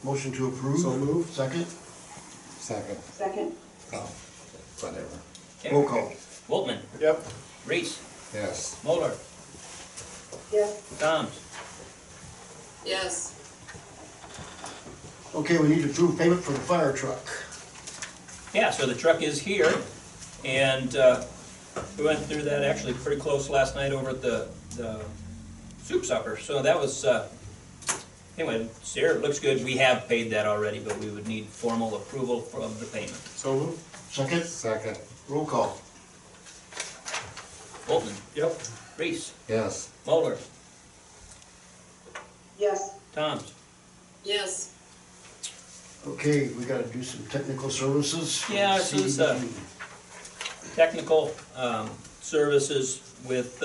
Motion to approve. So moved. Second. Second. Second. Oh, whatever. Okay. Roll call. Volkman, Yep. Reese, Yes. Moeller, Yes. Thoms. Yes. Okay, we need to approve payment for the fire truck. Yeah, so the truck is here, and we went through that actually pretty close last night over at the soup supper. So that was, anyway, it's here, it looks good. We have paid that already, but we would need formal approval of the payment. So moved. Second. Second. Roll call. Volkman, Yep. Reese, Yes. Moeller, Yes. Thoms. Yes. Okay, we gotta do some technical services. Yeah, this is, CDBG. Technical services with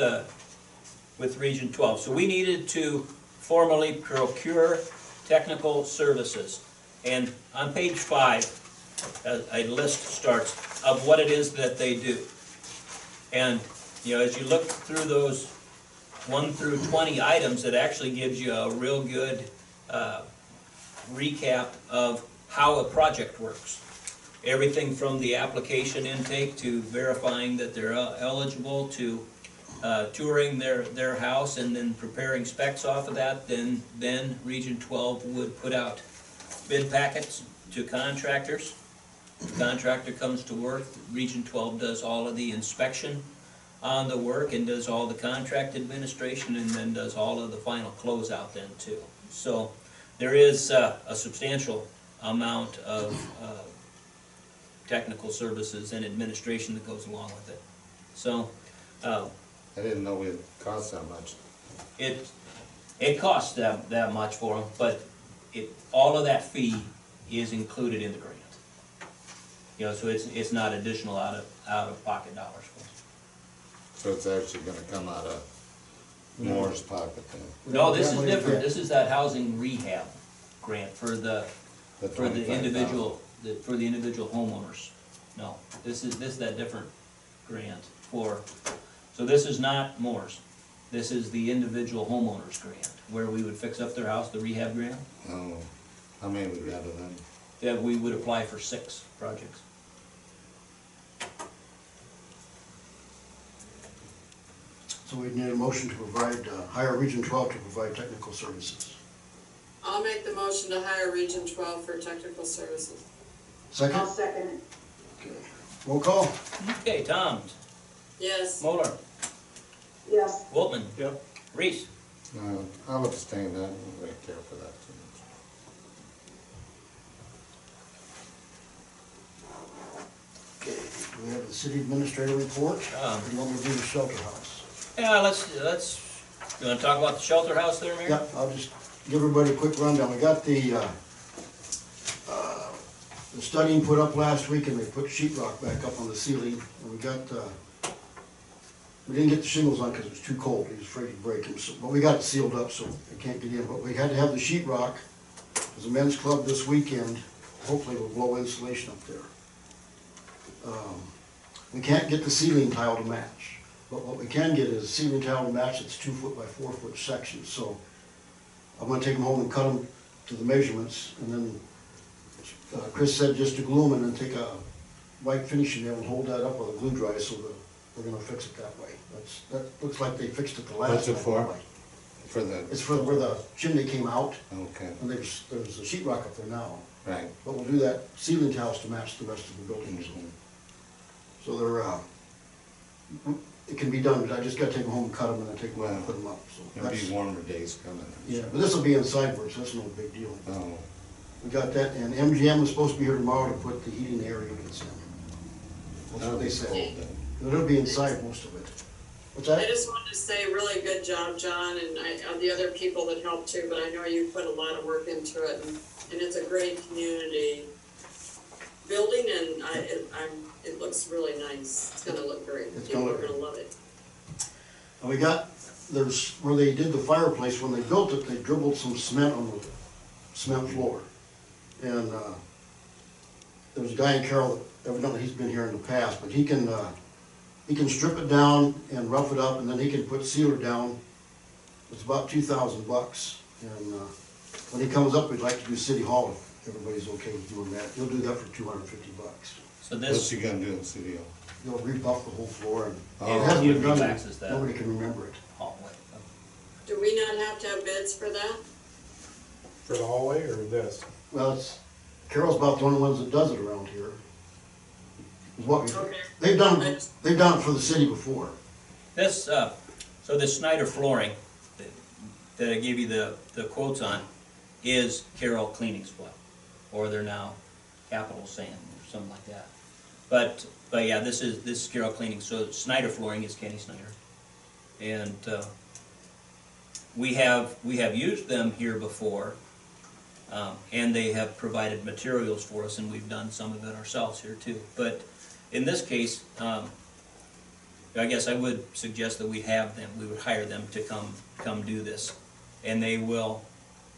Region 12. So we needed to formally procure technical services. And on page 5, a list starts of what it is that they do. And, you know, as you look through those 1 through 20 items, it actually gives you a real good recap of how a project works. Everything from the application intake to verifying that they're eligible to touring their house and then preparing specs off of that. Then Region 12 would put out bid packets to contractors. The contractor comes to work, Region 12 does all of the inspection on the work and does all the contract administration and then does all of the final closeout then too. So there is a substantial amount of technical services and administration that goes along with it. So I didn't know it cost that much. it costs that much for them, but all of that fee is included in the grant. You know, so it's not additional out of pocket dollars for us. So it's actually gonna come out of Moore's pocket then. No, this is Definitely, different. yeah. This is that housing rehab grant for the individual, for the individual homeowners. No, this is that different grant for, so this is not Moore's. This is the individual homeowners grant, where we would fix up their house, the rehab grant, Oh, how many we got of them? that we would apply for 6 projects. So we need a motion to provide, hire Region 12 to provide technical services. I'll make the motion to hire Region 12 for technical services. Second. second it. Okay. Roll call. Okay, Thoms, Yes. Moeller, Yes. Woltman, Yep. Reese. I'll abstain, I don't really care for that too much. Okay, do we have the city administrator report? Um. Or do you want me to do the shelter house? Yeah, let's, you wanna talk about the shelter house there, Mary? Yep, I'll just give everybody a quick rundown. We got the studying put up last week, and they put sheetrock back up on the ceiling. And we got, we didn't get the shingles on because it was too cold. He was afraid to break them. So, but we got it sealed up, so they can't get in. But we had to have the sheetrock. There's a men's club this weekend. Hopefully we'll blow insulation up there. We can't get the ceiling tile to match. But what we can get is ceiling tile to match. It's 2 foot by 4 foot sections. So I'm gonna take them home and cut them to the measurements, and then Chris said just to glue them and then take a white finishing nail and hold that up with a glue dry, so that we're gonna fix it that way. That looks like they fixed it the last time. What's it for? For the, It's for where the chimney came out, okay, and there's a sheetrock up there now. right. But we'll do that ceiling tiles to match the rest of the buildings. So they're, it can be done, but I just gotta take them home and cut them and then take them out and put them up, so. There'll be that's- warmer days coming. Yeah, but this will be inside work, so that's no big deal. Oh, We got that, and MGM was supposed to be here tomorrow to put the heating area units in. That's that'll what be they said. cold then. But it'll be inside most of it. What's I that? just wanted to say really good job, John, and the other people that helped too, but I know you put a lot of work into it, and it's a great community building, and it looks really nice. It's gonna look great. It's People gonna are look gonna love it. And we got, there's, where they did the fireplace, when they built it, they dribbled some cement on the cement floor. And, there was a guy in Carroll, that evidently he's been here in the past, but he can strip it down and rough it up, and then he can put sealer down. It's about $2,000, and, when he comes up, we'd like to do City Hall, if everybody's okay with doing that. He'll do that for $250. So What's this, he gonna do in City Hall? He'll rebuff the whole floor and Oh. it hasn't It been done, relaxes that. nobody can remember it. hallway. Do we not have to have bids for that? For the hallway or this? Well, it's, Carol's about the only ones that does it around here. Is what we, Okay. they've done it for the city before. This, so this Snyder flooring that I gave you the quotes on is Carroll Cleaning Supply, or they're now Capital Sand or something like that. But yeah, this is Carroll Cleaning, so Snyder Flooring is Kenny Snyder. And, we have used them here before, and they have provided materials for us, and we've done some of it ourselves here too. But in this case, I guess I would suggest that we would hire them to come do this. And they will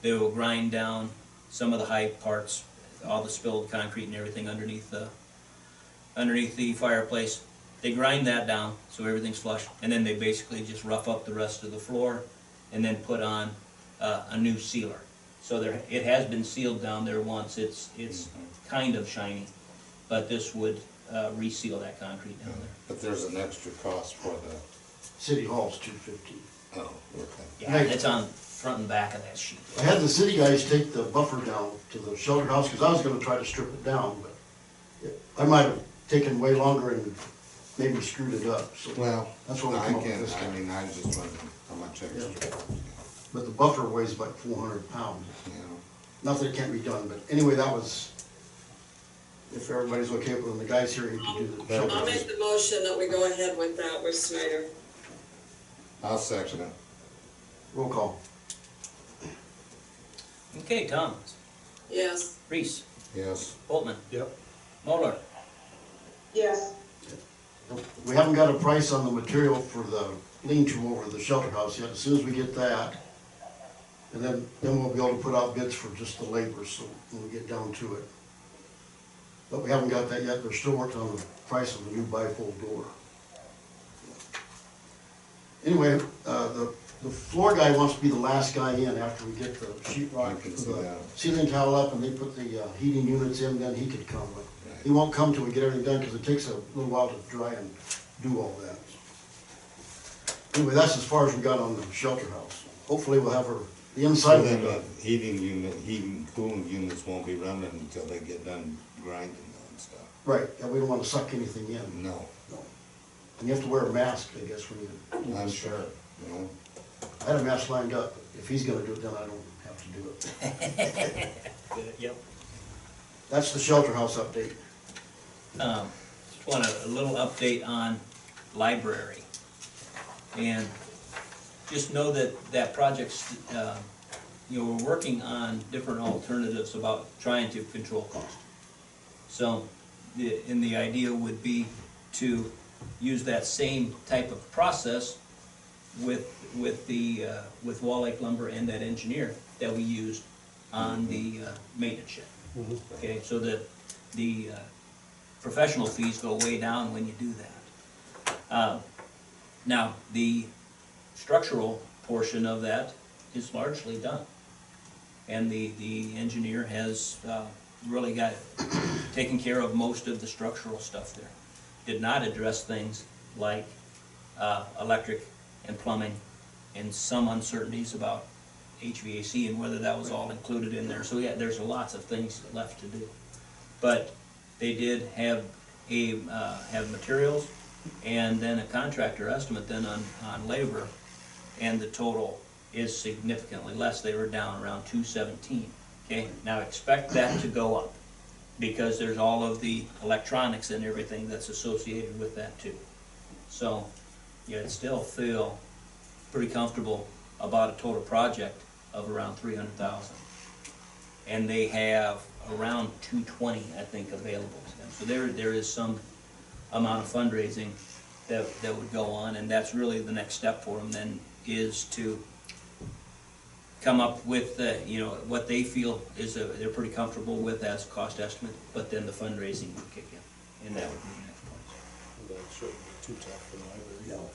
grind down some of the high parts, all the spilled concrete and everything underneath the fireplace. They grind that down so everything's flush, and then they basically just rough up the rest of the floor and then put on a new sealer. So it has been sealed down there once, it's kind of shiny, but this would reseal that concrete down there. But there's an extra cost for the, City Hall's $250. oh, okay. Yeah, and it's on front and back of that sheet. I had the city guys take the buffer down to the shelter house, because I was gonna try to strip it down, but I might have taken way longer and maybe screwed it up, so. Well, That's what we I come up with can't, this I time. mean, I just wondering how much extra, But the buffer weighs like 400 pounds. you know. Not that it can't be done, but anyway, that was, if everybody's okay with it, and the guys here, he can do the shelter I'll house. make the motion that we go ahead with that with Snyder. I'll second it. Roll call. Okay, Tom, Yes. Reese, Yes. Boltman, Yep. Moeller. Yes, We haven't got a price on the material for the lean-to over the shelter house yet. As soon as we get that, and then we'll be able to put out bids for just the labor, so when we get down to it. But we haven't got that yet. They're still working on the price of the new bifold door. Anyway, the floor guy wants to be the last guy in after we get the sheet rock, I can see the that. ceiling tile up, and they put the heating units in, then he could come. But he won't come till we get everything done, because it takes a little while to dry and do all that. Anyway, that's as far as we got on the shelter house. Hopefully we'll have the inside So of then it. the heating, cooling units won't be running until they get done grinding and stuff. Right, and we don't want to suck anything in. No, No. And you have to wear a mask, I guess, when you. I'm sure, you know. I had a mask lined up, but if he's gonna do it, then I don't have to do it. Yep. That's the shelter house update. Just want a little update on library. And just know that project's, we're working on different alternatives about trying to control cost. So, the idea would be to use that same type of process with Wall Lake Lumber and that engineer that we used on the maintenance shed. Okay, so the professional fees go way down when you do that. Now, the structural portion of that is largely done. And the engineer has really got taken care of most of the structural stuff there. Did not address things like electric and plumbing and some uncertainties about HVAC and whether that was all included in there. So yeah, there's lots of things left to do. But they did have have materials and then a contractor estimate then on labor, and the total is significantly less. They were down around 217. Okay, now expect that to go up, because there's all of the electronics and everything that's associated with that too. So, yeah, I'd still feel pretty comfortable about a total project of around 300,000. And they have around 220, I think, available to them. So there is some amount of fundraising that would go on, and that's really the next step for them then, is to come up with what they feel is they're pretty comfortable with as a cost estimate, but then the fundraising would kick in, and that would be the next point. That shouldn't be too tough for the library.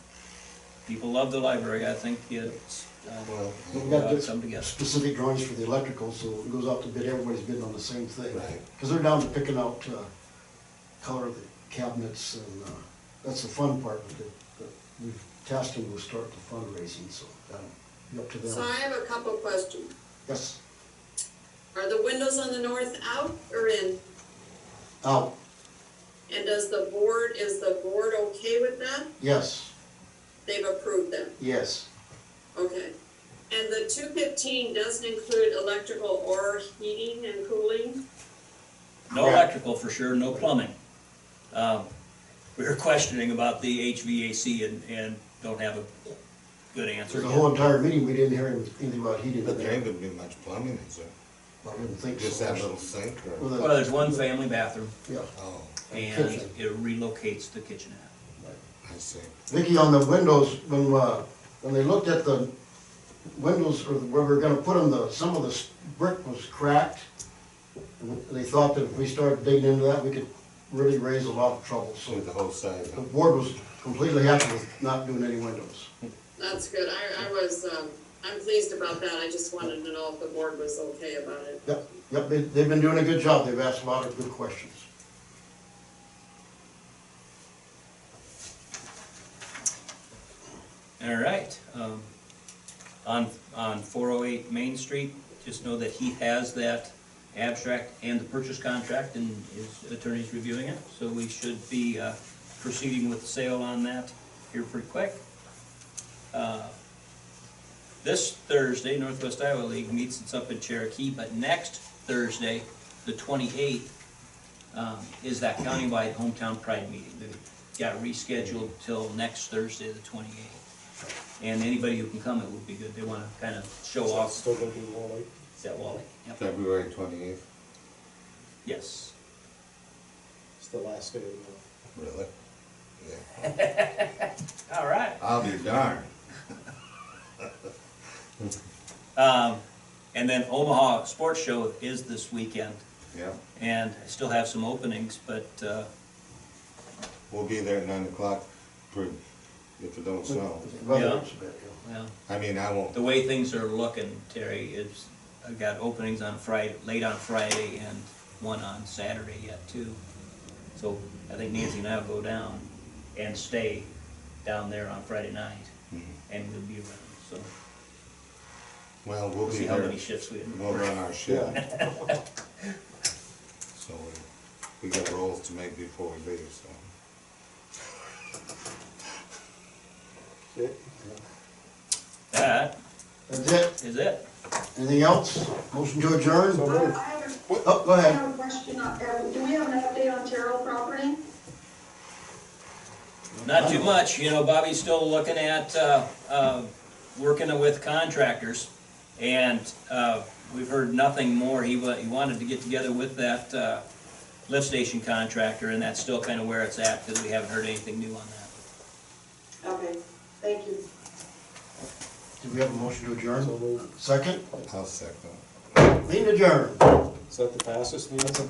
people love the library, I think it's, Well, But we got come together. specific drawings for the electrical, so it goes out to bid, everybody's bidding on the same thing. Right. Cause they're down to picking out, color of the cabinets, and, that's the fun part, but we've tasked them to start the fundraising, so that'll be up to them. So I have a couple questions. Yes, Are the windows on the north out or in? out, And is the board okay with that? yes, They've approved them, yes, okay. And the 215 doesn't include electrical or heating and cooling? No Correct. electrical for sure, no plumbing. We were questioning about the HVAC and don't have a good answer there's a yet. whole entire meeting, we didn't hear anything about heating. but there ain't gonna be much plumbing, is there? I wouldn't think so. Just that little sink or? Well, Well, there's one family bathroom yeah, Oh, and Kitchen. it relocates the kitchenette. I see. Vicky, on the windows, when they looked at the windows, or where we were gonna put them, some of the brick was cracked. And they thought that if we started digging into that, we could really raise a lot of trouble, so With the whole side, the huh? board was completely happy with not doing any windows. That's good, I'm pleased about that, I just wanted to know if the board was okay about it. Yep, they've been doing a good job, they've asked a lot of good questions. All right, on 408 Main Street, just know that he has that abstract and the purchase contract and his attorney's reviewing it. So we should be proceeding with the sale on that here pretty quick. This Thursday, Northwest Iowa League meets, it's up in Cherokee, but next Thursday, the 28th, is that countywide hometown pride meeting. They got rescheduled till next Thursday, the 28th. And anybody who can come, it would be good. They wanna kind of show Is that off still gonna be Wally? that Wally. Yep. February 28th, Yes. It's the last day of the month. really? Yeah. All right. I'll be darned. And then Omaha Sports Show is this weekend, Yeah, and I still have some openings, but, we'll be there at 9 o'clock if it don't snow. Weather Yeah. looks a bit, well, I mean, I won't, the way things are looking, Terry, is I've got openings on Friday, late on Friday, and one on Saturday yet too. So I think Nancy and I will go down and stay down there on Friday night, and we'll be around, so well, we'll we'll be see how there. many shifts we have. We'll run our shift. So we got rolls to make before we leave, so. That That's it, is it. anything else? Motion to adjourn? So I moved. have Oh, go I ahead. have a question, do we have an update on Terrell property? Not too much, you know, Bobby's still looking at, working with contractors, and, we've heard nothing more. He wanted to get together with that, lift station contractor, and that's still kind of where it's at, because we haven't heard anything new on that. Okay, thank you. Do we have a motion to adjourn? So moved. Second? I'll second. Meeting adjourned. Is that the fastest meeting?